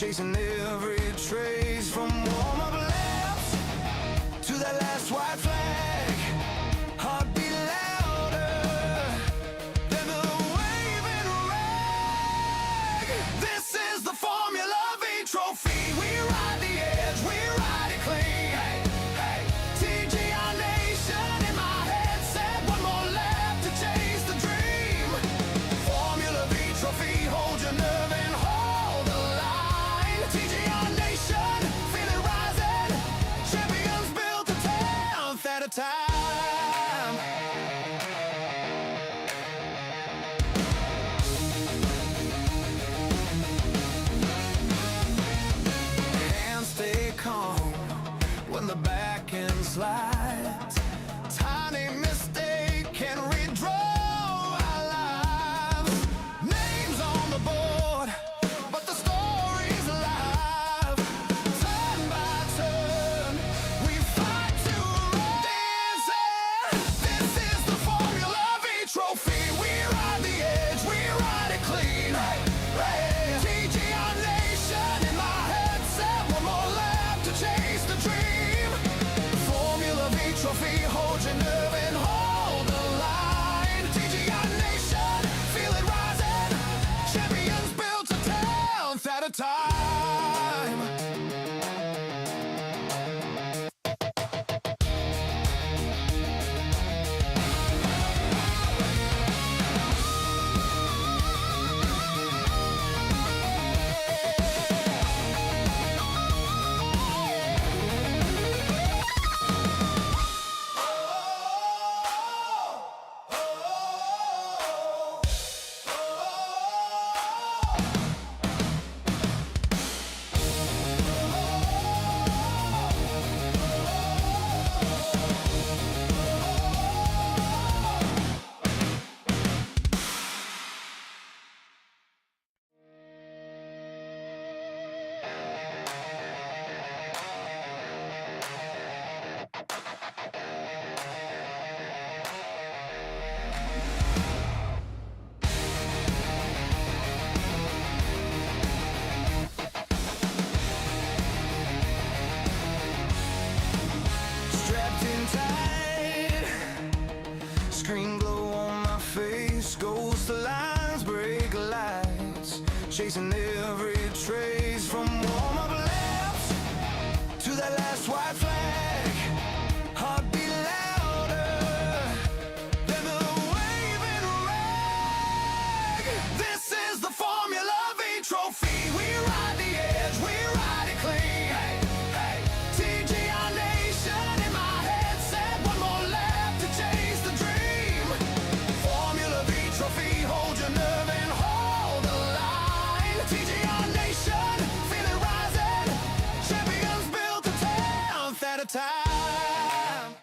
chasing every trace from warm-up laps to that last white flag. Heartbeat louder than the waving rag. This is the Formula V trophy. We ride the edge, we ride it clean. Hey, TGR Nation in my head said one more lap to chase the dream. Formula V trophy, hold your nerve and hold the line. TGR Nation, feel it rising. Champions built a 10th at a time. And stay calm when the back end slides. Tiny mistake can redraw our lives. Names on the board, but the story's alive. Turn by turn, we fight to rise. This is the Formula V trophy. We ride the edge, we ride it clean. TGR Nation in my head said one more lap to chase the dream. Formula V trophy, hold your nerve and hold the line. TGR Nation, feel it rising. Champions built a 10th at a time. Strapped in tight, screen glow on my face, goes the lines, brake lights, chasing every trace from warm-up laps to that last white flag. Heartbeat louder than the waving rag. This is the Formula V trophy. We ride the edge, we ride it clean. TGR Nation in my head said one more lap to chase the dream. Formula V trophy, hold your nerve and hold the line. TGR Nation, feel it rising. Champions built a 10th at a time.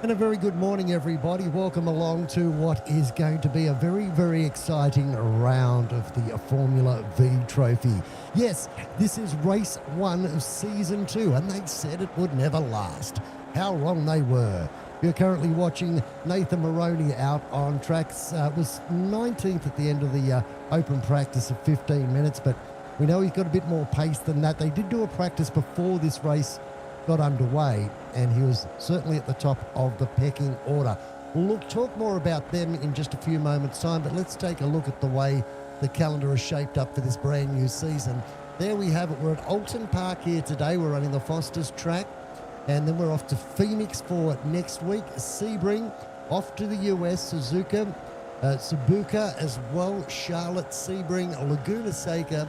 And a very good morning, everybody. Welcome along to what is going to be a very, very exciting round of the Formula V Trophy. Yes, this is race 1 of season 2, and they said it would never last. How wrong they were. You're currently watching Nathan Moroney out on tracks. Was 19th at the end of the open practice of 15 minutes, but we know he's got a bit more pace than that. They did do a practice before this race got underway, and he was certainly at the top of the pecking order. We'll talk more about them in just a few moments' time, but let's take a look at the way the calendar is shaped up for this brand new season. There we have it. We're at Alton Park here today. We're running the Foster's track, and then we're off to Phoenix for next week. Sebring, off to the US, Suzuka, Subuka as well, Charlotte, Sebring, Laguna Seca,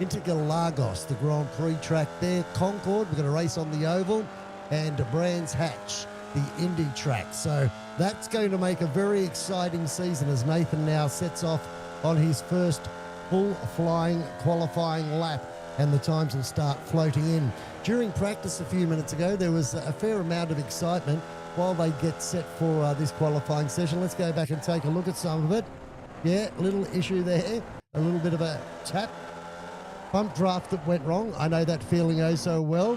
Interlagos, the Grand Prix track there. Concord, we're going to race on the oval, and Brands Hatch, the Indy track. So that's going to make a very exciting season as Nathan now sets off on his first full flying qualifying lap, and the times will start floating in. During practice a few minutes ago, there was a fair amount of excitement while they get set for this qualifying session. Let's go back and take a look at some of it. Yeah, little issue there, a little bit of a tap. Bump draft that went wrong. I know that feeling oh so well.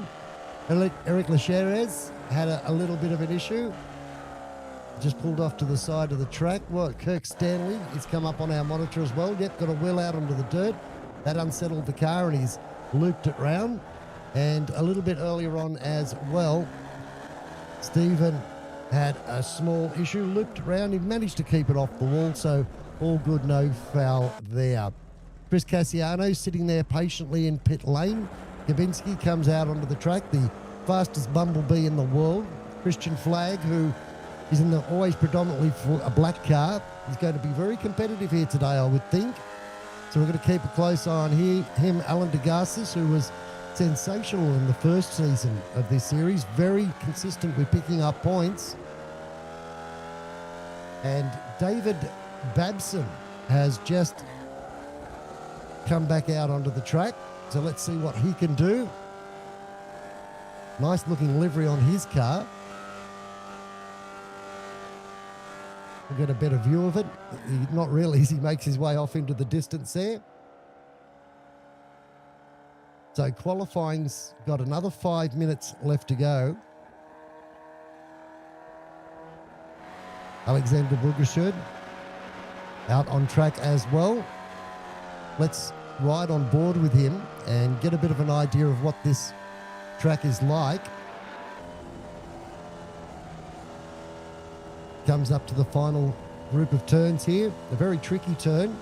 Eric Lecheres had a little bit of an issue. Just pulled off to the side of the track. Well, Kirk Stanley, he's come up on our monitor as well. Yep, got a wheel out onto the dirt. That unsettled the car, and he's looped it round. And a little bit earlier on as well, Stephen had a small issue, looped around. He managed to keep it off the wall, so all good, no foul there. Chris Cassiano sitting there patiently in pit lane. Gabinski comes out onto the track, the fastest bumblebee in the world. Christian Flagg, who is in the always predominantly a black car, is going to be very competitive here today, I would think. So we're going to keep a close eye on him. Alan Degarsis, who was sensational in the first season of this series, very consistent with picking up points. And David Babson has just come back out onto the track. So let's see what he can do. Nice looking livery on his car. We'll get a better view of it. Not really as he makes his way off into the distance there. So qualifying's got another 5 minutes left to go. Alexander Bugershud out on track as well. Let's ride on board with him and get a bit of an idea of what this track is like. Comes up to the final group of turns here. A very tricky turn.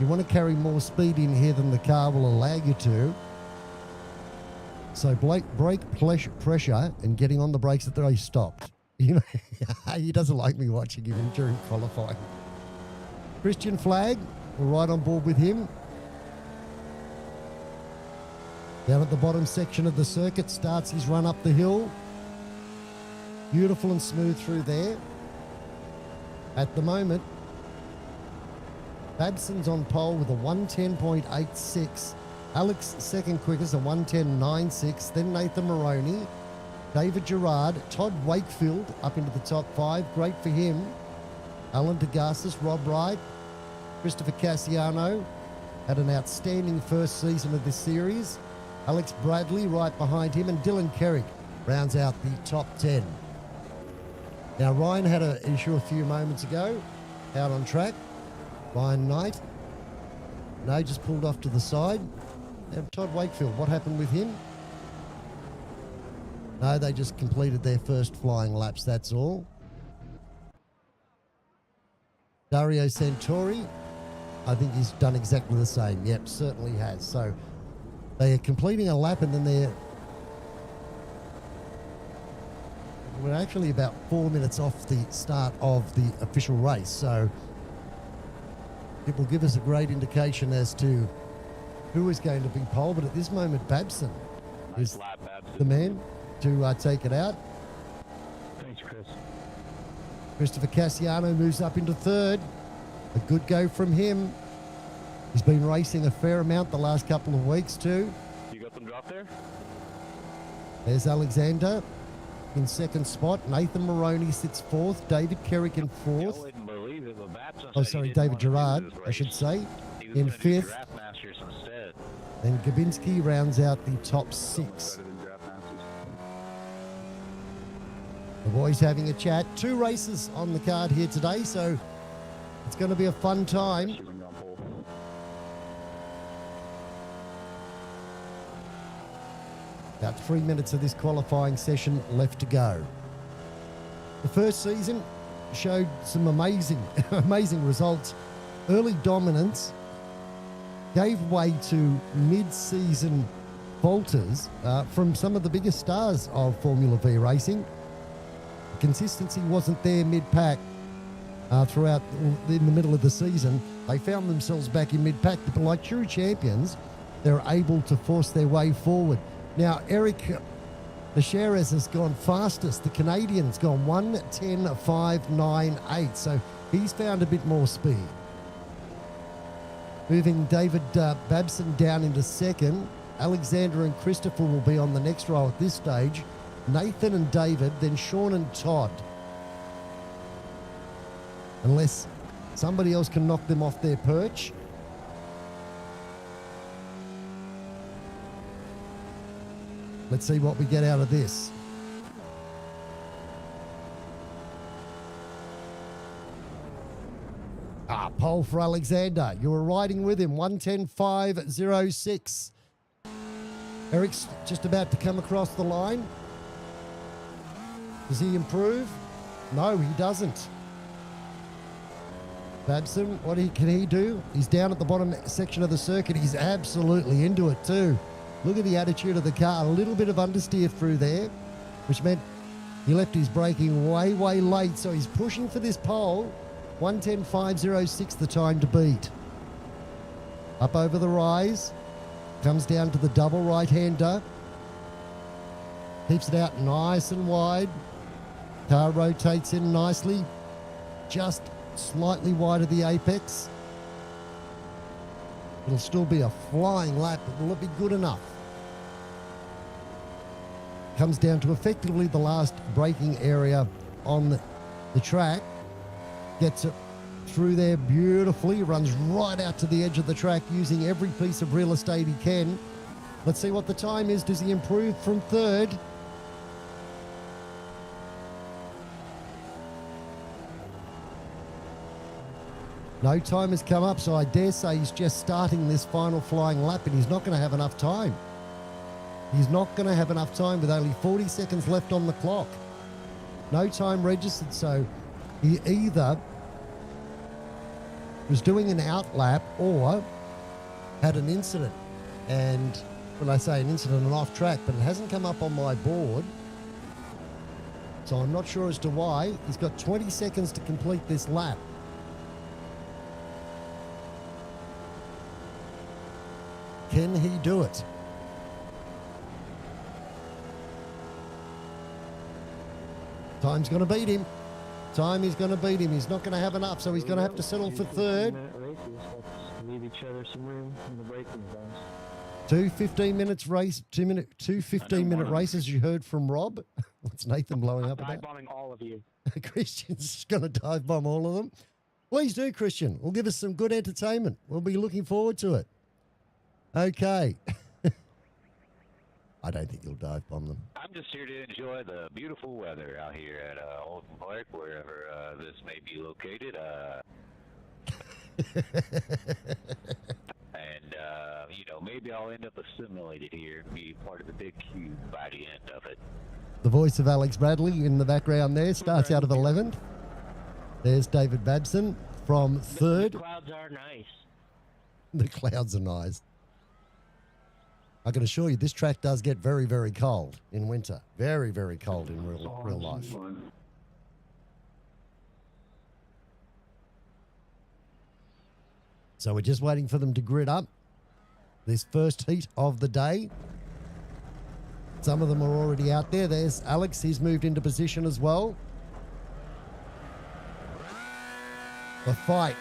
You want to carry more speed in here than the car will allow you to. So brake pressure and getting on the brakes at the race stopped. You know, he doesn't like me watching him during qualifying. Christian Flagg, we're right on board with him. Down at the bottom section of the circuit, starts his run up the hill. Beautiful and smooth through there. At the moment, Babson's on pole with a 110.86. Alex second quickest, a 110.96. Then Nathan Maroney, David Gerard, Todd Wakefield up into the top 5. Great for him. Alan Degarsis, Rob Wright, Christopher Cassiano had an outstanding first season of this series. Alex Bradley right behind him, and Dylan Kerrick rounds out the top 10. Now, Ryan had an issue a few moments ago out on track. Ryan Knight. No, just pulled off to the side. And Todd Wakefield, what happened with him? No, they just completed their first flying laps, that's all. Dario Santori, I think he's done exactly the same. Yep, certainly has. So they are completing a lap, and then we're actually about 4 minutes off the start of the official race. So it will give us a great indication as to who is going to be pole. But at this moment, Babson is the man to take it out. Thanks, Chris. Christopher Cassiano moves up into third. A good go from him. He's been racing a fair amount the last couple of weeks too. You got them drop there? There's Alexander in second spot. Nathan Maroney sits fourth. David Kerrick in fourth. Wouldn't believe it, but Babson Oh, said he sorry, didn't David want to do Gerard, this I race. should say, He was in gonna do fifth. Draft Masters instead. Then Gabinski rounds out the top 6. The boys having a chat. 2 races on the card here today, so it's going to be a fun time. About 3 minutes of this qualifying session left to go. The first season showed some amazing, amazing results. Early dominance gave way to mid-season falters from some of the biggest stars of Formula V racing. Consistency wasn't there mid-pack throughout in the middle of the season. They found themselves back in mid-pack, but like true champions, they're able to force their way forward. Now, Eric Lecheres has gone fastest. The Canadian's gone 1:10.598, so he's found a bit more speed. Moving David Babson down into second. Alexander and Christopher will be on the next row at this stage. Nathan and David, then Sean and Todd. Unless somebody else can knock them off their perch. Let's see what we get out of this. Pole for Alexander. You were riding with him, 1:10.506. Eric's just about to come across the line. Does he improve? No, he doesn't. Babson, can he do? He's down at the bottom section of the circuit. He's absolutely into it too. Look at the attitude of the car. A little bit of understeer through there, which meant he left his braking way, way late. So he's pushing for this pole. 1:10.506 the time to beat. Up over the rise. Comes down to the double right-hander. Keeps it out nice and wide. Car rotates in nicely. Just slightly wide of the apex. It'll still be a flying lap, but will it be good enough? Comes down to effectively the last braking area on the track. Gets it through there beautifully, runs right out to the edge of the track using every piece of real estate he can. Let's see what the time is. Does he improve from third? No time has come up, so I dare say he's just starting this final flying lap and he's not going to have enough time. He's not going to have enough time with only 40 seconds left on the clock. No time registered, so he either was doing an out lap or had an incident. And when I say an incident, an off track, but it hasn't come up on my board. So I'm not sure as to why. He's got 20 seconds to complete this lap. Can he do it? Time's going to beat him. Time is going to beat him. He's not going to have enough, so he's going to have to settle for third. Let's leave each other some room in the braking zones. Two 15-minute race, 15-minute races. You heard from Rob. What's Nathan blowing up about? Dive bombing all of you. Christian's going to dive bomb all of them. Please do, Christian. We'll give us some good entertainment. We'll be looking forward to it. Okay. I don't think you'll dive bomb them. I'm just here to enjoy the beautiful weather out here at Olden Park, wherever this may be located. And, maybe I'll end up assimilated here and be part of the big cube by the end of it. The voice of Alex Bradley in the background there starts out of 11th. There's David Babson from third. The clouds are nice. The clouds are nice. I can assure you this track does get very, very cold in winter. Very, very cold in real life. So we're just waiting for them to grid up this first heat of the day. Some of them are already out there. There's Alex. He's moved into position as well. The fight.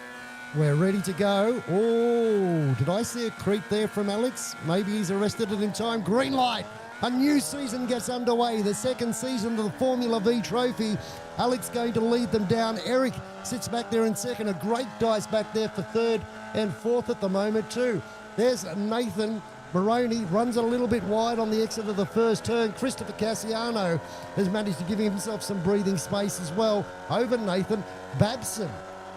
We're ready to go. Oh, did I see a creep there from Alex? Maybe he's arrested it in time. Green light. A new season gets underway. The second season of the Formula V Trophy. Alex going to lead them down. Eric sits back there in second. A great dice back there for third and fourth at the moment too. There's Nathan Maroney, runs a little bit wide on the exit of the first turn. Christopher Cassiano has managed to give himself some breathing space as well over Nathan. Babson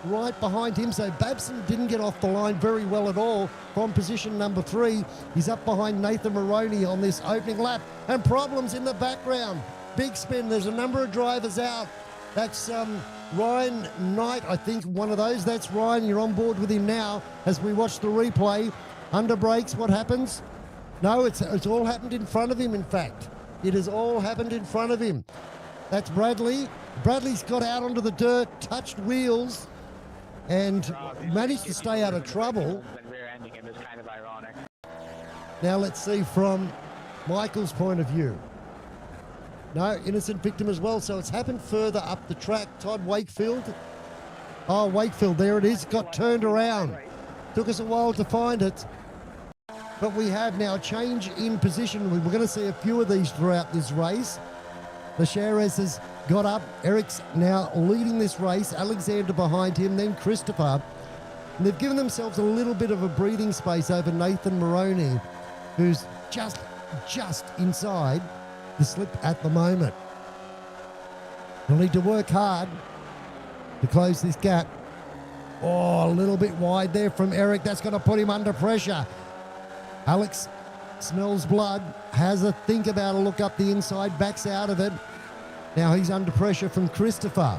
right behind him, so Babson didn't get off the line very well at all from position number 3. He's up behind Nathan Maroney on this opening lap, and problems in the background. Big spin, there's a number of drivers out. That's Ryan Knight, I think, one of those. That's Ryan, you're on board with him now as we watch the replay. Under brakes, what happens? No, it's all happened in front of him, in fact. It has all happened in front of him. That's Bradley. Bradley's got out onto the dirt, touched wheels, and managed to stay out of trouble. Rear-ending him is kind of ironic. Now let's see from Michael's point of view. No, innocent victim as well, so it's happened further up the track. Todd Wakefield. Oh, Wakefield, there it is, got turned around. Took us a while to find it. But we have now change in position. We're going to see a few of these throughout this race. The Cherez has got up. Eric's now leading this race. Alexander behind him, then Christopher. And they've given themselves a little bit of a breathing space over Nathan Maroney, who's just inside the slip at the moment. They'll need to work hard to close this gap. Oh, a little bit wide there from Eric. That's going to put him under pressure. Alex smells blood, has a think about a look up the inside, backs out of it. Now he's under pressure from Christopher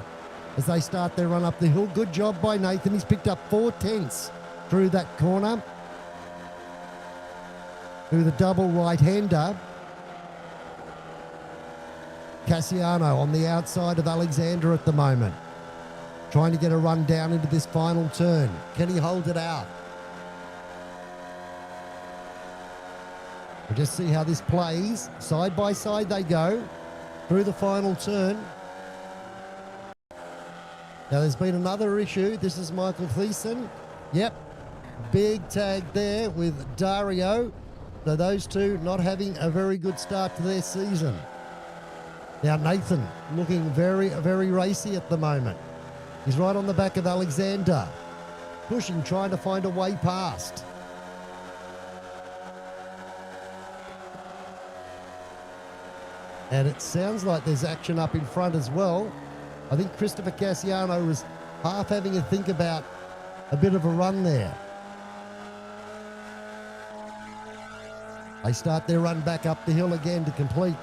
as they start their run up the hill. Good job by Nathan. He's picked up 4/10 through that corner, through the double right-hander. Cassiano on the outside of Alexander at the moment, trying to get a run down into this final turn. Can he hold it out? We'll just see how this plays. Side by side they go through the final turn. Now there's been another issue. This is Michael Thiessen. Yep, big tag there with Dario. So those two not having a very good start to their season. Now Nathan looking very, very racy at the moment. He's right on the back of Alexander. Pushing, trying to find a way past. And it sounds like there's action up in front as well. I think Christopher Cassiano was half having a think about a bit of a run there. They start their run back up the hill again to complete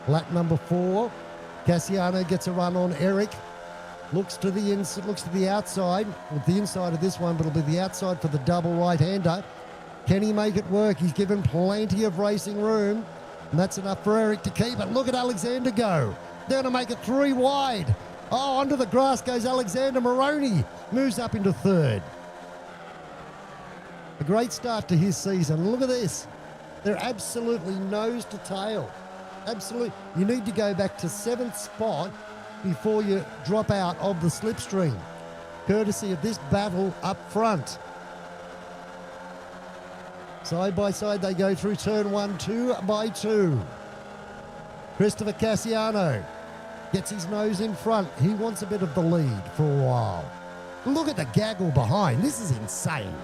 lap number 4. Cassiano gets a run on Eric. Looks to the outside. Well, the inside of this one, but it'll be the outside for the double right-hander. Can he make it work? He's given plenty of racing room, and that's enough for Eric to keep it. Look at Alexander go. They're going to make it 3 wide. Oh, onto the grass goes Alexander. Moroney moves up into 3rd. A great start to his season. Look at this. They're absolutely nose to tail. Absolutely. You need to go back to 7th spot before you drop out of the slipstream, courtesy of this battle up front. Side by side they go through turn 1, 2 by 2. Christopher Cassiano gets his nose in front. He wants a bit of the lead for a while. Look at the gaggle behind. This is insane.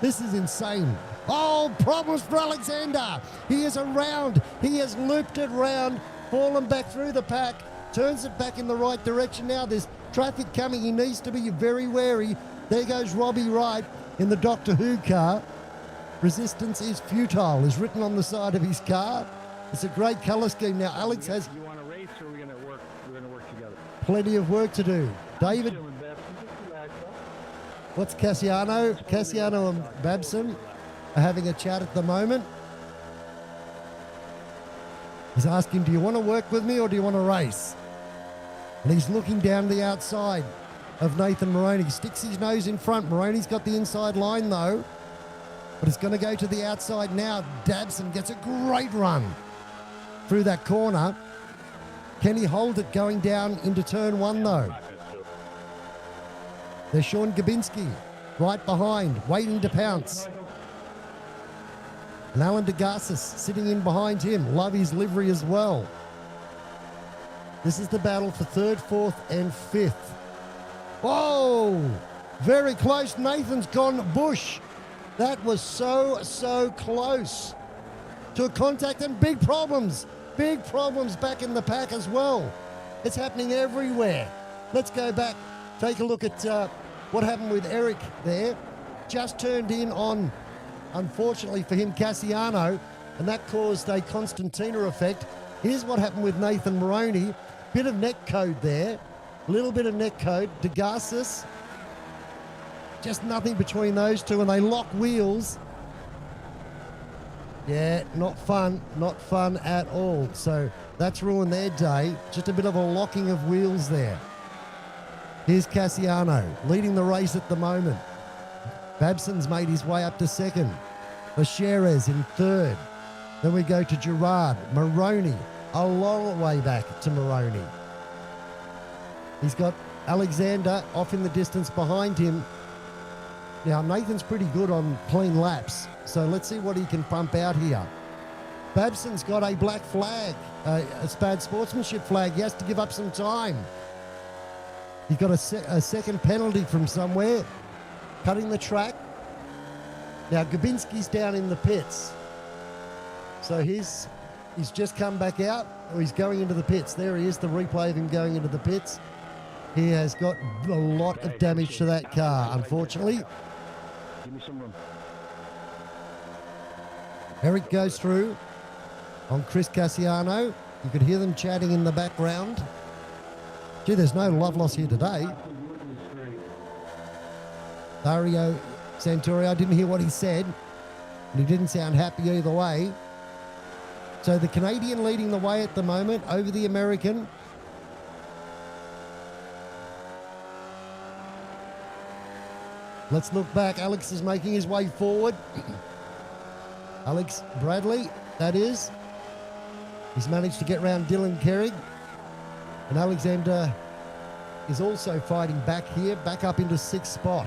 This is insane. Oh, problems for Alexander. He is around. He has looped it round, fallen back through the pack, turns it back in the right direction. Now there's traffic coming. He needs to be very wary. There goes Robbie Wright in the Doctor Who car. Resistance is futile is written on the side of his car. It's a great colour scheme. Now Alex has You want to race, or we're gonna work together? plenty of work to do. David, Chilling, Beth. Just relax, huh? what's Cassiano? Cassiano and Babson are having a chat at the moment. He's asking, do you want to work with me or do you want to race? And he's looking down the outside of Nathan Moroney. He sticks his nose in front. Moroney's got the inside line though, but it's going to go to the outside now. Dabson gets a great run through that corner. Can he hold it going down into turn 1 though? There's Sean Gabinski right behind, waiting to pounce. And Alan DeGarcis sitting in behind him. Love his livery as well. This is the battle for 3rd, 4th and 5th. Whoa! Very close. Nathan's gone bush. That was so close to a contact, and big problems back in the pack as well. It's happening everywhere. Let's go back, take a look at what happened with Eric there. Just turned in on, unfortunately for him, Cassiano, and that caused a Constantina effect. Here's what happened with Nathan Moroney. Bit of neck code there, a little bit of neck code. DeGarcis, just nothing between those two, and they lock wheels. Yeah, not fun at all. So that's ruined their day. Just a bit of a locking of wheels there. Here's Cassiano leading the race at the moment. Babson's made his way up to 2nd. Lacheres in 3rd. Then we go to Gerard. Moroney, a long way back to Moroney. He's got Alexander off in the distance behind him. Now, Nathan's pretty good on clean laps, so let's see what he can pump out here. Babson's got a black flag, a bad sportsmanship flag. He has to give up some time. He's got a second penalty from somewhere, cutting the track. Now, Gabinski's down in the pits. So he's just come back out, or he's going into the pits. There he is, the replay of him going into the pits. He has got a lot of damage to that car, unfortunately. Give me some room. Eric goes through on Chris Cassiano. You could hear them chatting in the background. Gee, there's no love loss here today. Dario Santoro, I didn't hear what he said, and he didn't sound happy either way. So the Canadian leading the way at the moment over the American. Let's look back. Alex is making his way forward. Alex Bradley, that is. He's managed to get round Dylan Kerrig. And Alexander is also fighting back here, back up into 6th spot.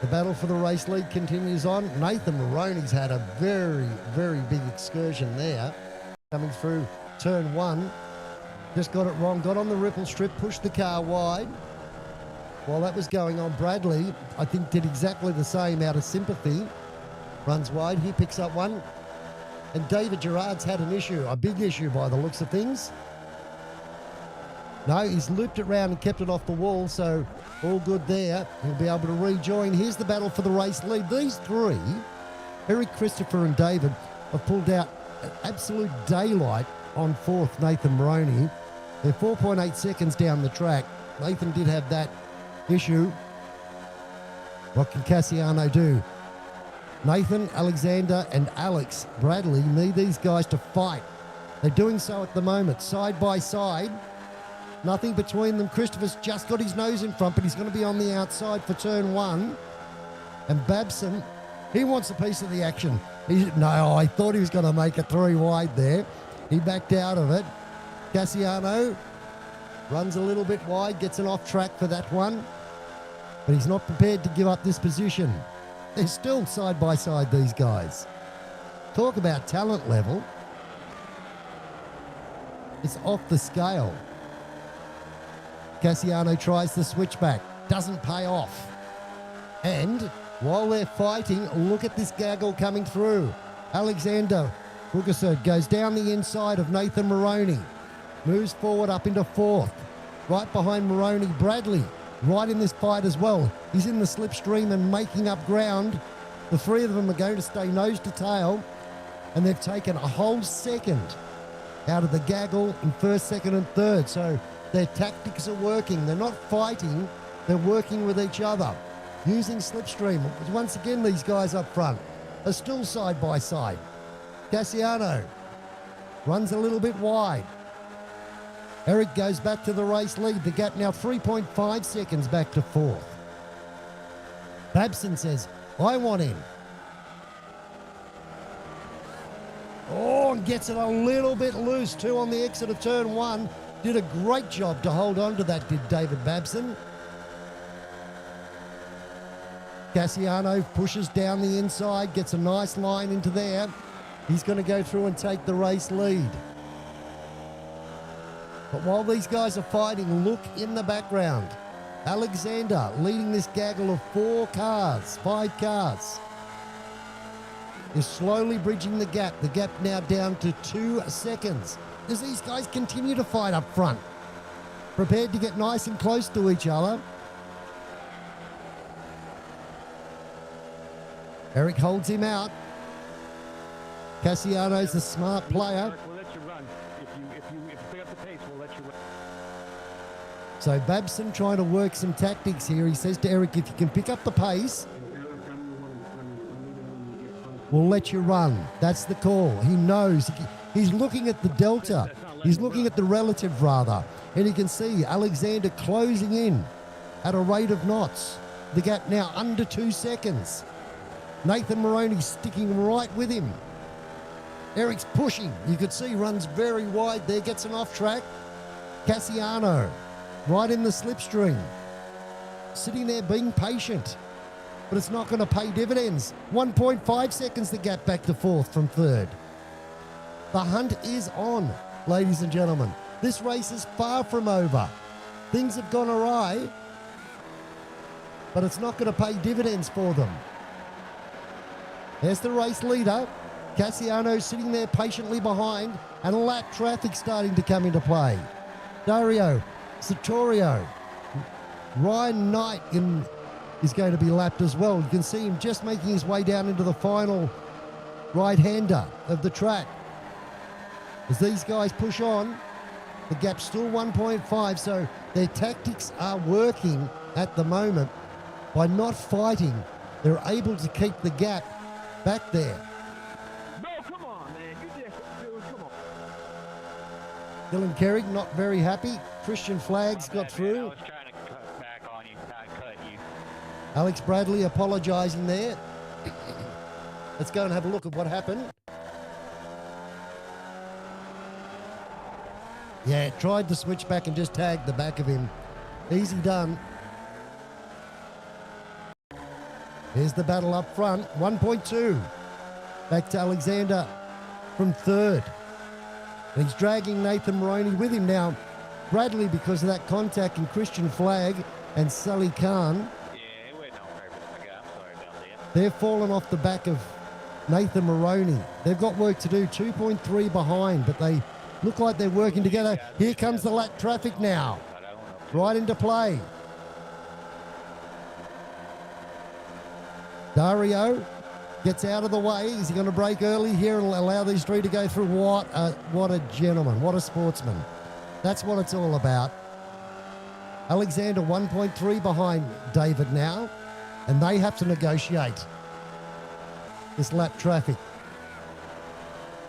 The battle for the race lead continues on. Nathan Maroney's had a very, very big excursion there. Coming through turn 1. Just got it wrong. Got on the ripple strip, pushed the car wide. While that was going on, Bradley, I think, did exactly the same out of sympathy. Runs wide. He picks up one. And David Gerard's had an issue, a big issue by the looks of things. No, he's looped it round and kept it off the wall, so all good there. He'll be able to rejoin. Here's the battle for the race lead. These three, Eric, Christopher and David, have pulled out absolute daylight on 4th, Nathan Maroney. They're 4.8 seconds down the track. Nathan did have that issue. What can Cassiano do? Nathan, Alexander and Alex Bradley need these guys to fight. They're doing so at the moment, side by side. Nothing between them. Christopher's just got his nose in front, but he's going to be on the outside for turn 1. And Babson, he wants a piece of the action. No, I thought he was going to make it 3 wide there. He backed out of it. Cassiano runs a little bit wide, gets an off track for that one. But he's not prepared to give up this position. They're still side by side, these guys. Talk about talent level. It's off the scale. Cassiano tries the switchback. Doesn't pay off. And while they're fighting, look at this gaggle coming through. Alexander Bugaserd goes down the inside of Nathan Maroney. Moves forward up into 4th. Right behind Maroney, Bradley. Right in this fight as well. He's in the slipstream and making up ground. The 3 of them are going to stay nose to tail. And they've taken a whole second out of the gaggle in 1st, 2nd and 3rd. So their tactics are working. They're not fighting. They're working with each other. Using slipstream. Once again, these guys up front are still side by side. Cassiano runs a little bit wide. Eric goes back to the race lead. The gap now 3.5 seconds back to 4th. Babson says, I want in. Oh, and gets it a little bit loose too on the exit of turn 1. Did a great job to hold on to that, did David Babson. Cassiano pushes down the inside, gets a nice line into there. He's going to go through and take the race lead. But while these guys are fighting, look in the background. Alexander leading this gaggle of 5 cars. Is slowly bridging the gap. The gap now down to 2 seconds. As these guys continue to fight up front. Prepared to get nice and close to each other. Eric holds him out. Cassiano's a smart player. We'll let you run. If you pick up the pace, we'll let you run. So Babson trying to work some tactics here. He says to Eric, if you can pick up the pace, we'll let you run. That's the call. He knows. He's looking at the delta. He's looking at the relative, rather. And you can see Alexander closing in at a rate of knots. The gap now under 2 seconds. Nathan Maroney sticking right with him. Eric's pushing. You could see runs very wide there. Gets an off track. Cassiano right in the slipstream. Sitting there being patient. But it's not going to pay dividends. 1.5 seconds the gap back to 4th from 3rd. The hunt is on, ladies and gentlemen. This race is far from over. Things have gone awry, but it's not going to pay dividends for them. There's the race leader. Cassiano sitting there patiently behind, and lap traffic starting to come into play. Dario Satorio. Ryan Knight is going to be lapped as well. You can see him just making his way down into the final right-hander of the track. As these guys push on, the gap's still 1.5, so their tactics are working at the moment. By not fighting, they're able to keep the gap back there. No, come on, man. You just, dude, come on. Dylan Kerrig not very happy. Christian Flags got Man, I through. was trying to cut back on you, not cut you. Alex Bradley apologising there. Let's go and have a look at what happened. Yeah, tried to switch back and just tagged the back of him. Easy done. Here's the battle up front. 1.2. Back to Alexander from third. And he's dragging Nathan Moroney with him now. Bradley, because of that contact, and Christian Flag and Sully Khan, Yeah, it went on purpose, my guy. I'm sorry about that. they're fallen off the back of Nathan Moroney. They've got work to do, 2.3 behind, but they look like they're working together. Here comes the lap traffic now. But I want to Right into play. Dario gets out of the way. Is he going to break early here and allow these three to go through? What a gentleman. What a sportsman. That's what it's all about. Alexander 1.3 behind David now, and they have to negotiate this lap traffic.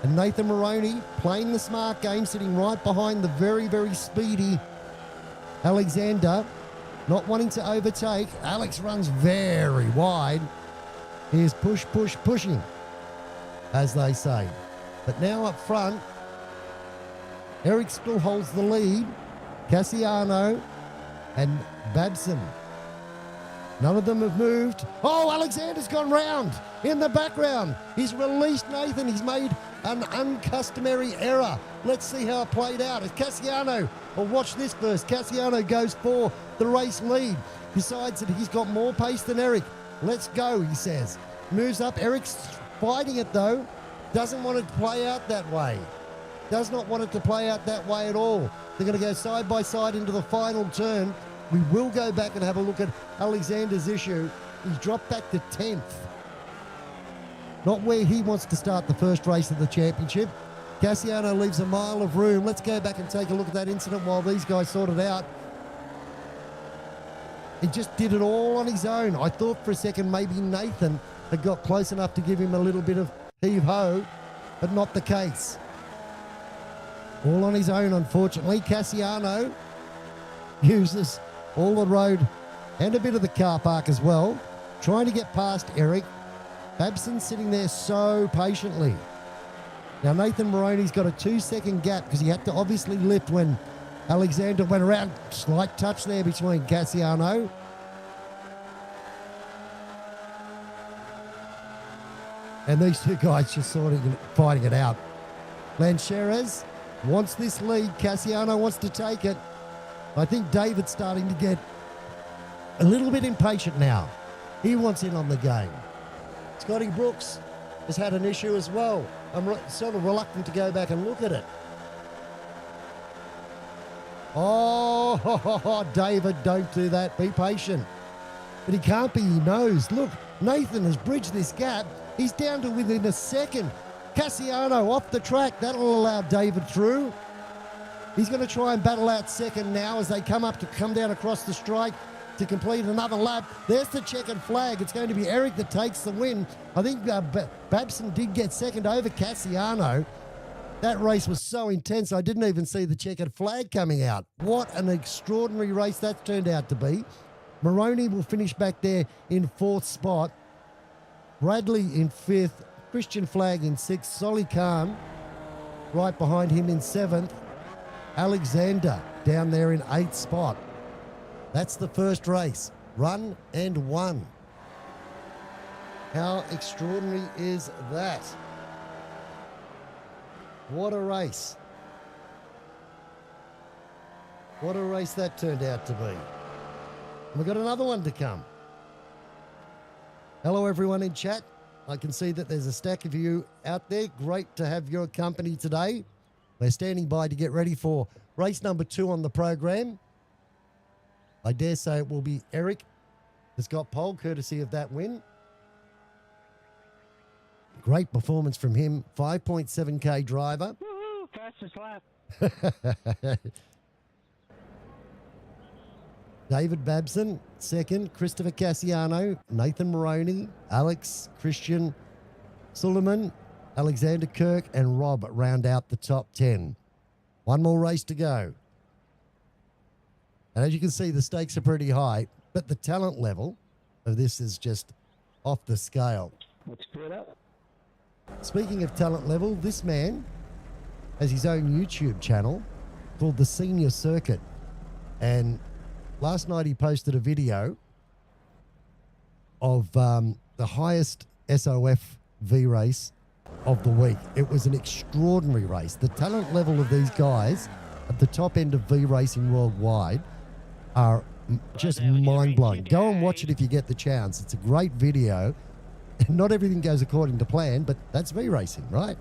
And Nathan Moroney playing the smart game, sitting right behind the very, very speedy Alexander, not wanting to overtake. Alex runs very wide. Here's push, push, pushing, as they say. But now up front, Eric still holds the lead. Cassiano and Babson. None of them have moved. Oh, Alexander's gone round in the background. He's released Nathan. He's made an uncustomary error. Let's see how it played out. As Cassiano, well, watch this first. Cassiano goes for the race lead. Decides that he's got more pace than Eric. Let's go, he says. Moves up. Eric's fighting it, though. Doesn't want it to play out that way. Does not want it to play out that way at all. They're going to go side by side into the final turn. We will go back and have a look at Alexander's issue. He's dropped back to 10th. Not where he wants to start the first race of the championship. Cassiano leaves a mile of room. Let's go back and take a look at that incident while these guys sort it out. He just did it all on his own. I thought for a second maybe Nathan had got close enough to give him a little bit of heave-ho, but not the case. All on his own, unfortunately. Cassiano uses all the road and a bit of the car park as well, trying to get past Eric. Babson sitting there so patiently. Now Nathan Moroney's got a 2-second gap because he had to obviously lift when Alexander went around. Slight touch there between Cassiano. And these two guys just sort of fighting it out. Lancheres wants this lead. Cassiano wants to take it. I think David's starting to get a little bit impatient now. He wants in on the game. Scotty Brooks has had an issue as well. I'm sort of reluctant to go back and look at it. Oh, David, don't do that. Be patient. But he can't be, he knows. Look, Nathan has bridged this gap. He's down to within a second. Cassiano off the track. That'll allow David through. He's going to try and battle out second now as they come down across the strike to complete another lap. There's the checkered flag. It's going to be Eric that takes the win. I think Babson did get second over Cassiano. That race was so intense, I didn't even see the checkered flag coming out. What an extraordinary race that turned out to be. Moroney will finish back there in 4th spot. Bradley in 5th. Christian Flag in 6th. Solly Khan right behind him in 7th. Alexander down there in 8th spot. That's the first race. Run and won. How extraordinary is that? What a race. What a race that turned out to be. And we've got another one to come. Hello everyone in chat. I can see that there's a stack of you out there. Great to have your company today. We're standing by to get ready for race number 2 on the program. I dare say it will be Eric that's got pole, courtesy of that win. Great performance from him. 5.7K driver. Woohoo! Fastest lap. David Babson, second. Christopher Cassiano, Nathan Moroney, Alex, Christian, Suleiman, Alexander Kirk, and Rob round out the top 10. One more race to go. And as you can see, the stakes are pretty high, but the talent level of this is just off the scale. Let's clear it up. Speaking of talent level, this man has his own YouTube channel called The Senior Circuit. And last night he posted a video of the highest SOF V race of the week. It was an extraordinary race. The talent level of these guys at the top end of V racing worldwide are just mind-blowing. Go and watch it if you get the chance. It's a great video. Not everything goes according to plan, but that's V racing, right?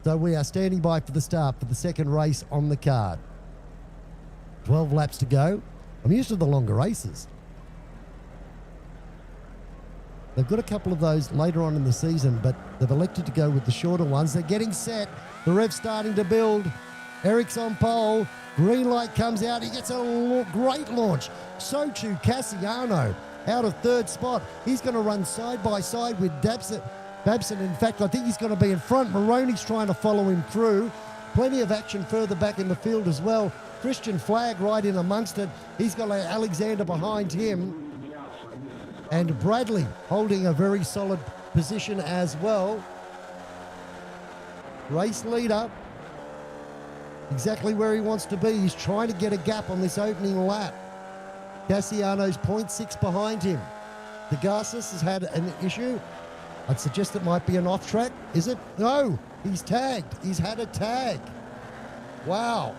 So we are standing by for the start for the second race on the card. 12 laps to go. I'm used to the longer races. They've got a couple of those later on in the season, but they've elected to go with the shorter ones. They're getting set. The rev's starting to build. Eric's on pole. Green light comes out. He gets a great launch. So too Cassiano out of third spot. He's going to run side by side with Babson. In fact, I think he's going to be in front. Moroney's trying to follow him through. Plenty of action further back in the field as well. Christian Flagg right in amongst it. He's got Alexander behind him. And Bradley holding a very solid position as well. Race leader. Exactly where he wants to be. He's trying to get a gap on this opening lap. Cassiano's 0.6 behind him. De Garcis has had an issue. I'd suggest it might be an off track. Is it? No, he's tagged. He's had a tag. Wow.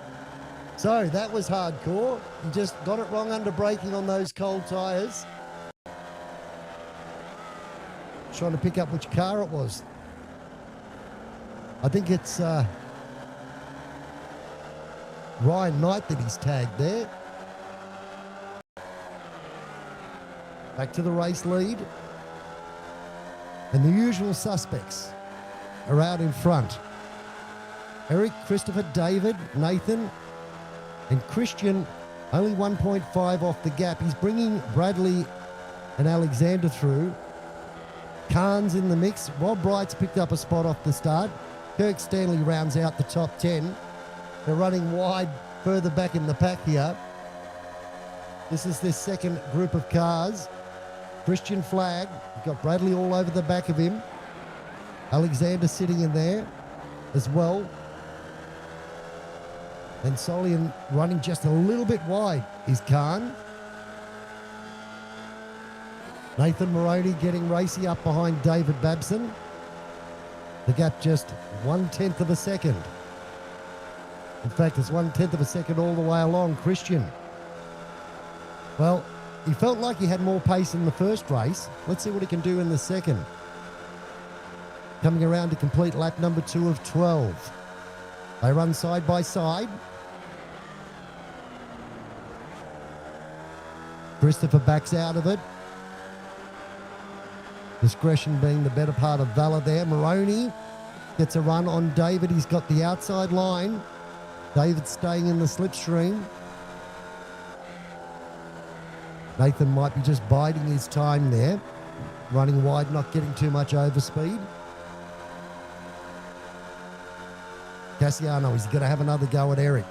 So that was hardcore. He just got it wrong under braking on those cold tyres. Trying to pick up which car it was. I think it's Ryan Knight that he's tagged there. Back to the race lead. And the usual suspects are out in front. Eric, Christopher, David, Nathan, and Christian only 1.5 off the gap. He's bringing Bradley and Alexander through. Khan's in the mix. Rob Wright's picked up a spot off the start. Kirk Stanley rounds out the top 10. They're running wide further back in the pack here. This is their second group of cars. Christian Flagg. You've got Bradley all over the back of him. Alexander sitting in there as well. And Solian running just a little bit wide is Khan. Nathan Moroney getting racy up behind David Babson. The gap just 1/10 of a second. In fact, it's 1/10 of a second all the way along. Christian. Well, he felt like he had more pace in the first race. Let's see what he can do in the second. Coming around to complete lap number 2 of 12. They run side by side. Christopher backs out of it. Discretion being the better part of valor there. Moroney gets a run on David. He's got the outside line. David staying in the slipstream. Nathan might be just biding his time there. Running wide, not getting too much overspeed. Cassiano, he's going to have another go at Eric.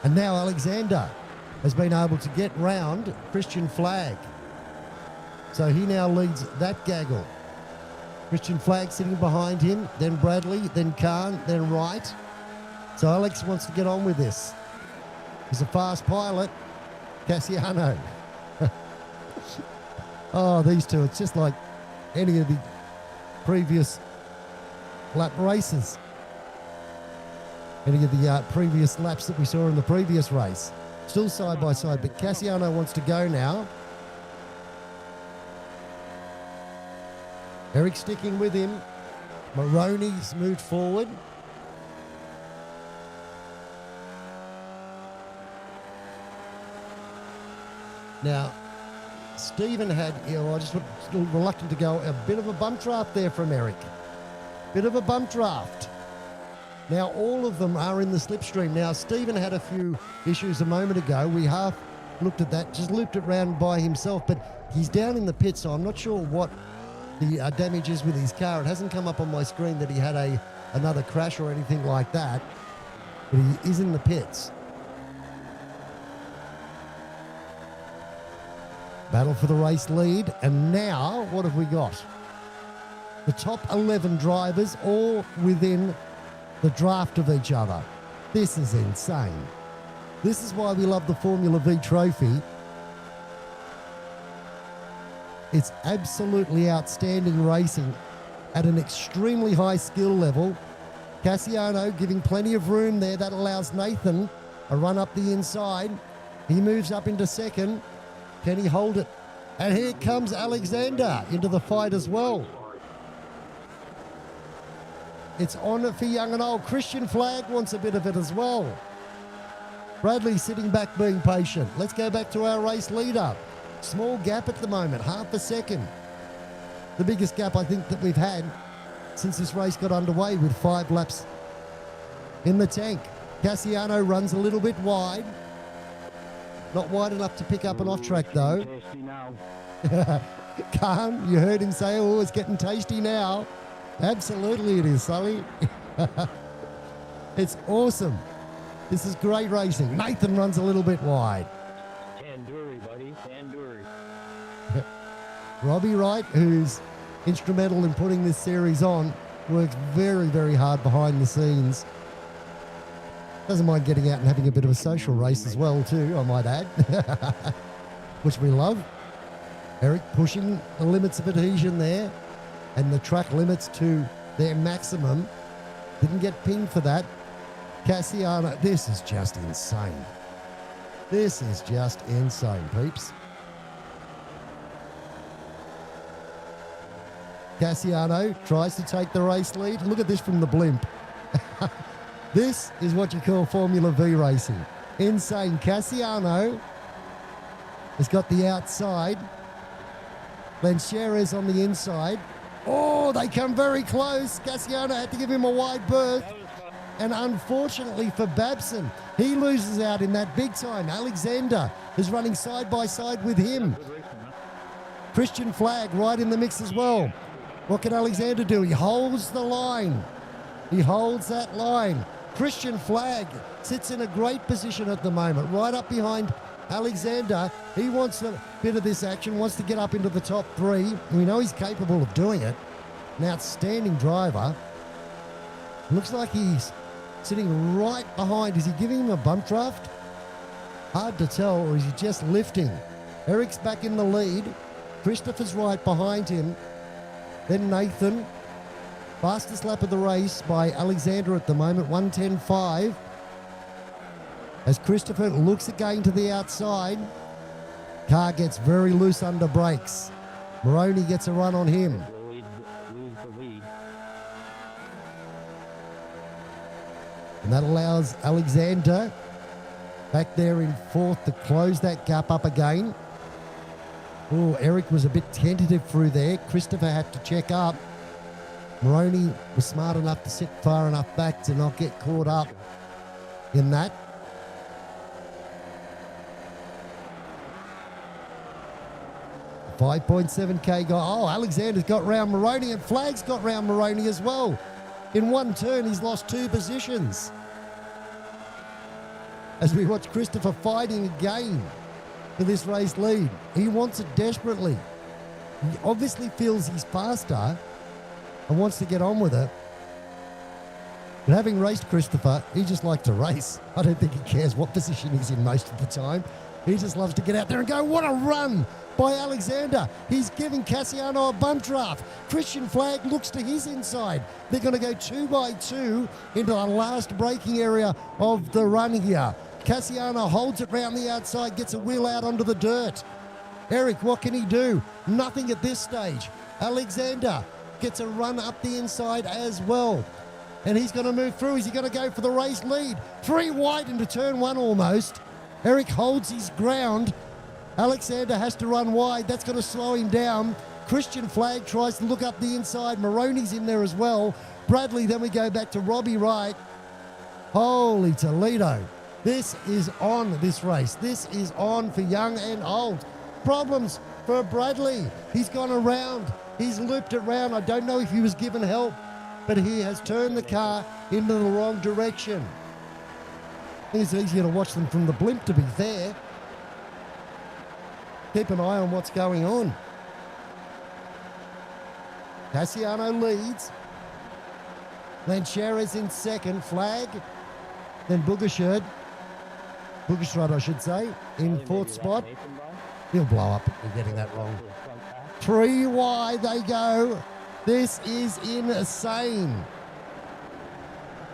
And now Alexander has been able to get round Christian Flagg. So he now leads that gaggle. Christian Flagg sitting behind him, then Bradley, then Khan, then Wright. So Alex wants to get on with this. He's a fast pilot. Cassiano. Oh, these two, it's just like any of the previous lap races. Any of the previous laps that we saw in the previous race. Still side by side, but Cassiano wants to go now. Eric sticking with him. Moroney's moved forward. Now, Stephen had, I just was a little reluctant to go, a bit of a bump draft there from Eric. Bit of a bump draft. Now, all of them are in the slipstream. Now, Stephen had a few issues a moment ago. We half looked at that, just looped it round by himself, but he's down in the pit, so I'm not sure what the damage is with his car. It hasn't come up on my screen that he had another crash or anything like that, but he is in the pits. Battle for the race lead, and now what have we got? The top 11 drivers all within the draft of each other. This is insane. This is why we love the Formula V trophy. It's absolutely outstanding racing at an extremely high skill level. Cassiano giving plenty of room there. That allows Nathan a run up the inside. He moves up into second. Can he hold it? And here comes Alexander into the fight as well. It's on for young and old. Christian Flagg wants a bit of it as well. Bradley sitting back being patient. Let's go back to our race leader. Small gap at the moment, half a second. The biggest gap I think that we've had since this race got underway with 5 laps in the tank. Cassiano runs a little bit wide. Not wide enough to pick up an off-track though. Tasty now. Khan, you heard him say, oh, it's getting tasty now. Absolutely it is, Sully. It's awesome. This is great racing. Nathan runs a little bit wide. Tandoori, buddy. Tandoori. Robbie Wright, who's instrumental in putting this series on, works very, very hard behind the scenes. Doesn't mind getting out and having a bit of a social race as well too, I might add, which we love. Eric pushing the limits of adhesion there and the track limits to their maximum. Didn't get pinged for that. Cassiano, this is just insane. This is just insane, peeps. Cassiano tries to take the race lead. Look at this from the blimp. This is what you call Formula V racing. Insane. Cassiano has got the outside. Lancheres on the inside. Oh, they come very close. Cassiano had to give him a wide berth. And unfortunately for Babson, he loses out in that big time. Alexander is running side by side with him. Christian Flagg right in the mix as well. What can Alexander do? He holds the line. He holds that line. Christian Flagg sits in a great position at the moment, right up behind Alexander. He wants a bit of this action, wants to get up into the top 3. We know he's capable of doing it. An outstanding driver. Looks like he's sitting right behind. Is he giving him a bump draft? Hard to tell, or is he just lifting? Eric's back in the lead. Christopher's right behind him. Then Nathan. Fastest lap of the race by Alexander at the moment, 1:10.5. As Christopher looks again to the outside, car gets very loose under brakes. Moroney gets a run on him. Lose the lead. And that allows Alexander back there in 4th to close that gap up again. Oh, Eric was a bit tentative through there. Christopher had to check up. Moroney was smart enough to sit far enough back to not get caught up in that. $5.7K guy. Oh, Alexander's got round Moroney and Flagg's got round Moroney as well. In one turn, he's lost 2 positions. As we watch Christopher fighting again for this race lead. He wants it desperately. He obviously feels he's faster and wants to get on with it. But having raced Christopher, he just likes to race. I don't think he cares what position he's in most of the time. He just loves to get out there and go, what a run by Alexander. He's giving Cassiano a bump draft. Christian Flagg looks to his inside. They're going to go 2 by 2 into the last braking area of the run here. Cassiano holds it round the outside, gets a wheel out onto the dirt. Eric, what can he do? Nothing at this stage. Alexander gets a run up the inside as well. And he's going to move through. Is he going to go for the race lead? 3 wide into turn 1 almost. Eric holds his ground. Alexander has to run wide. That's going to slow him down. Christian Flagg tries to look up the inside. Maroney's in there as well. Bradley, then we go back to Robbie Wright. Holy Toledo. This is on, this race. This is on for young and old. Problems for Bradley. He's gone around. He's looped it round. I don't know if he was given help, but he has turned the car into the wrong direction. I think it's easier to watch them from the blimp, to be fair. Keep an eye on what's going on. Cassiano leads. Lancheras in second. Flagg. Then Bugashard, I should say, in fourth spot. He'll blow up. We're getting that wrong. 3 wide they go. This is insane.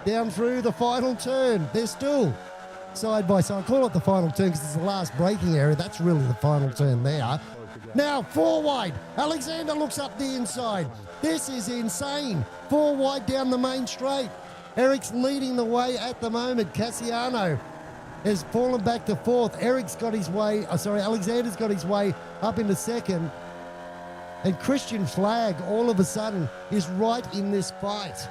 Down through the final turn. They're still side by side. I call it the final turn because it's the last braking area. That's really the final turn there. Now 4 wide. Alexander looks up the inside. This is insane. 4 wide down the main straight. Eric's leading the way at the moment. Cassiano has fallen back to fourth. Alexander's got his way up into second. And Christian Flagg, all of a sudden, is right in this fight.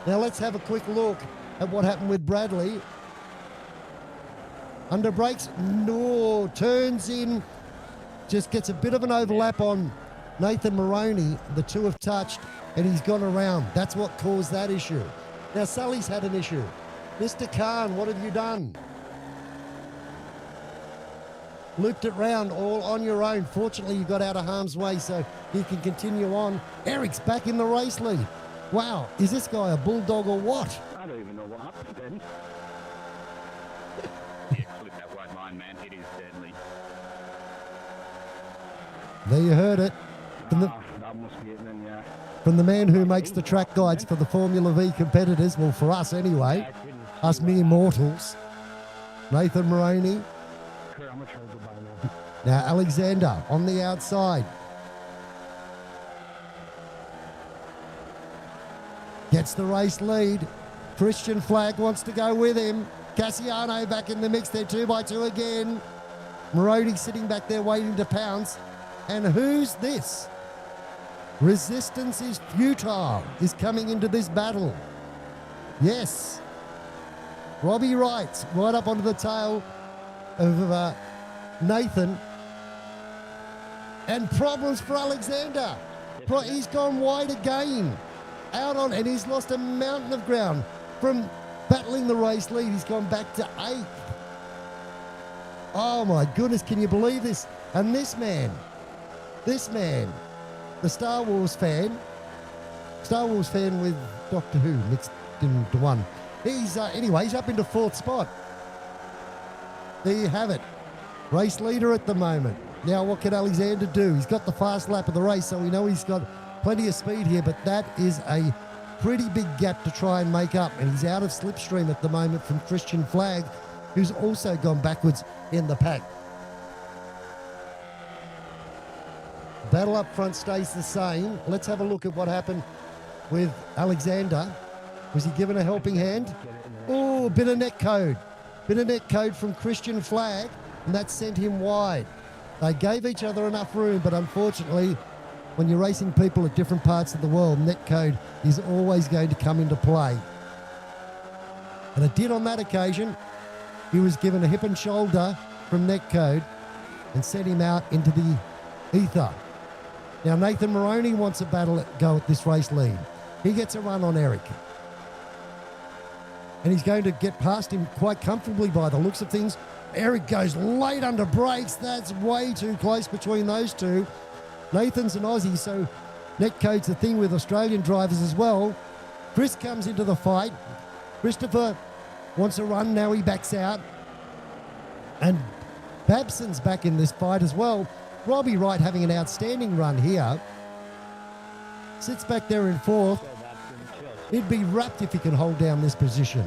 Now let's have a quick look at what happened with Bradley. Under brakes, no, turns in, just gets a bit of an overlap on Nathan Maroney. The two have touched, and he's gone around. That's what caused that issue. Now Sully's had an issue. Mr. Khan, what have you done? Looped it round all on your own. Fortunately, you got out of harm's way, so you can continue on. Eric's back in the race lead. Wow, is this guy a bulldog or what? I don't even know what happened then. Yeah, clip that wide line, man. It is deadly. There you heard it. That must be it then, yeah. From the man who makes the track guides for the Formula V competitors, well, for us anyway, us mere mortals, Nathan Maroney. Now Alexander on the outside. Gets the race lead. Christian Flagg wants to go with him. Cassiano back in the mix there, 2x2 again. Maroney sitting back there waiting to pounce. And who's this? Resistance is futile is coming into this battle. Yes. Robbie Wright right up onto the tail of Nathan. And problems for Alexander. He's gone wide again. Out on, and he's lost a mountain of ground. From battling the race lead, he's gone back to 8th. Oh my goodness, can you believe this? And this man, the Star Wars fan with Doctor Who mixed into one. He's he's up into 4th spot. There you have it. Race leader at the moment. Now what can Alexander do? He's got the fast lap of the race, so we know he's got plenty of speed here, but that is a pretty big gap to try and make up. And he's out of slipstream at the moment from Christian Flagg, who's also gone backwards in the pack. Battle up front stays the same. Let's have a look at what happened with Alexander. Was he given a helping hand? Oh, a bit of net code. Bit of net code from Christian Flagg, and that sent him wide. They gave each other enough room, but unfortunately, when you're racing people at different parts of the world, net code is always going to come into play. And it did on that occasion. He was given a hip and shoulder from net code and sent him out into the ether. Now Nathan Maroney wants a battle go at this race lead. He gets a run on Eric. And he's going to get past him quite comfortably by the looks of things. Eric goes late under brakes. That's way too close between those two. Nathan's an Aussie, so netcode's the thing with Australian drivers as well. Chris comes into the fight. Christopher wants a run. Now he backs out. And Babson's back in this fight as well. Robbie Wright having an outstanding run here. Sits back there in 4th. He'd be wrapped if he can hold down this position.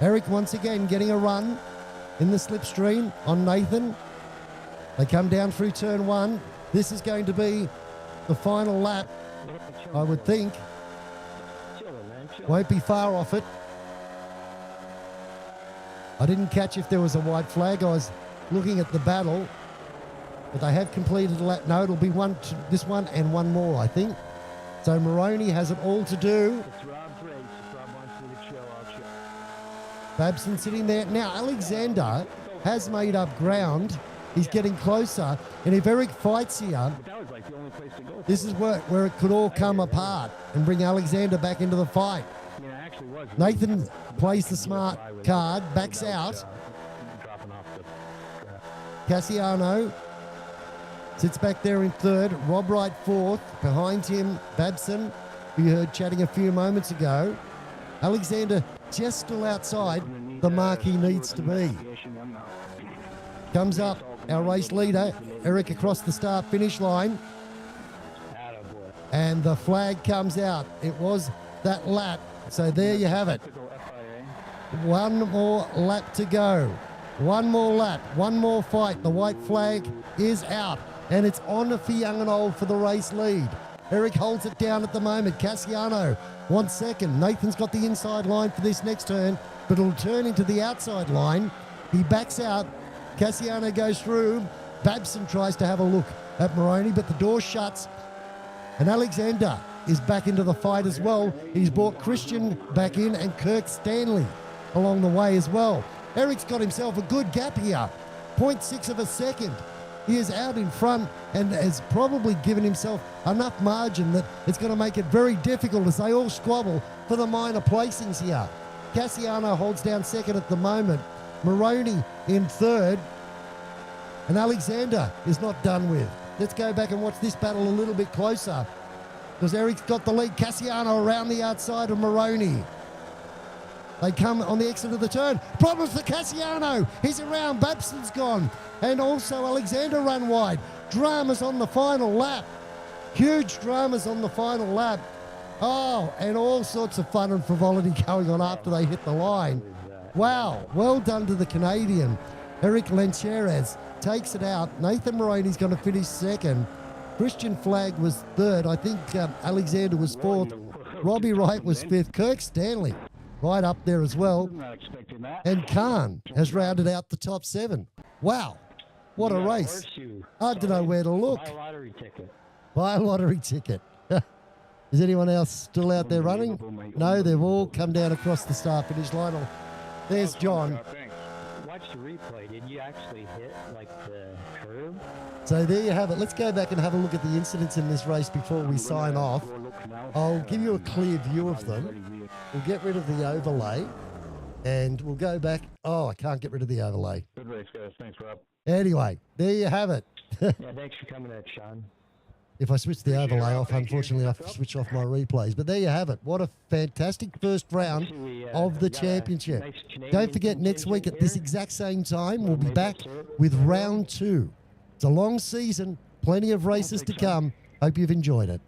Eric once again getting a run in the slipstream on Nathan. They come down through turn 1. This is going to be the final lap, I would think. Won't be far off it. I didn't catch if there was a white flag. I was looking at the battle. But they have completed a lap. No, it'll be this one and one more, I think. So Moroney has it all to do. It's Rob's race. If Rob wants me to chill, I'll chill. Babson sitting there. Now, Alexander has made up ground. He's getting closer. And if Eric fights here, But that was like the only place to go. this is where it could all come apart and bring Alexander back into the fight. Yeah, it actually was. Nathan plays the smart card, backs out. Dropping off the track. Cassiano sits back there in third. Rob Wright fourth. Behind him, Babson, who you heard chatting a few moments ago. Alexander just still outside the mark he needs to be. Comes up our race leader, Eric, across the start-finish line. And the flag comes out. It was that lap. So there you have it. One more lap to go. One more lap. One more fight. The white flag is out. And it's on for Young and Old for the race lead. Eric holds it down at the moment. Cassiano wants second. Nathan's got the inside line for this next turn, but it'll turn into the outside line. He backs out. Cassiano goes through. Babson tries to have a look at Moroney, but the door shuts. And Alexander is back into the fight as well. He's brought Christian back in and Kirk Stanley along the way as well. Eric's got himself a good gap here. 0.6 of a second. He is out in front and has probably given himself enough margin that it's going to make it very difficult as they all squabble for the minor placings here. Cassiano holds down second at the moment. Moroney in third. And Alexander is not done with. Let's go back and watch this battle a little bit closer because Eric's got the lead. Cassiano around the outside of Moroney. They come on the exit of the turn. Problems for Cassiano. He's around. Babson's gone. And also Alexander run wide. Dramas on the final lap. Huge dramas on the final lap. Oh, and all sorts of fun and frivolity going on after they hit the line. Wow. Well done to the Canadian. Eric Lencheres takes it out. Nathan Moroney's going to finish second. Christian Flagg was third. I think Alexander was fourth. Robbie Wright was fifth. Kirk Stanley right up there as well. Not expecting that. And Khan has rounded out the top seven. Wow. What a race. Hard to know where to look. Buy a lottery ticket. Buy a lottery ticket. Is anyone else still out there running? No, they've all come down across the start-finish line. Oh, there's John. Watch the replay. Did you actually hit like the curb? So there you have it. Let's go back and have a look at the incidents in this race before we sign off. I'll give you a clear view of them. We'll get rid of the overlay and we'll go back. Oh, I can't get rid of the overlay. Good race, guys. Thanks, Rob. Anyway, there you have it. Yeah, thanks for coming out, Sean. If I switch the overlay off, unfortunately, I switch off my replays. But there you have it. What a fantastic first round of the championship. Don't forget, next week at this exact same time, we'll be back with round 2. It's a long season, plenty of races to come. Hope you've enjoyed it.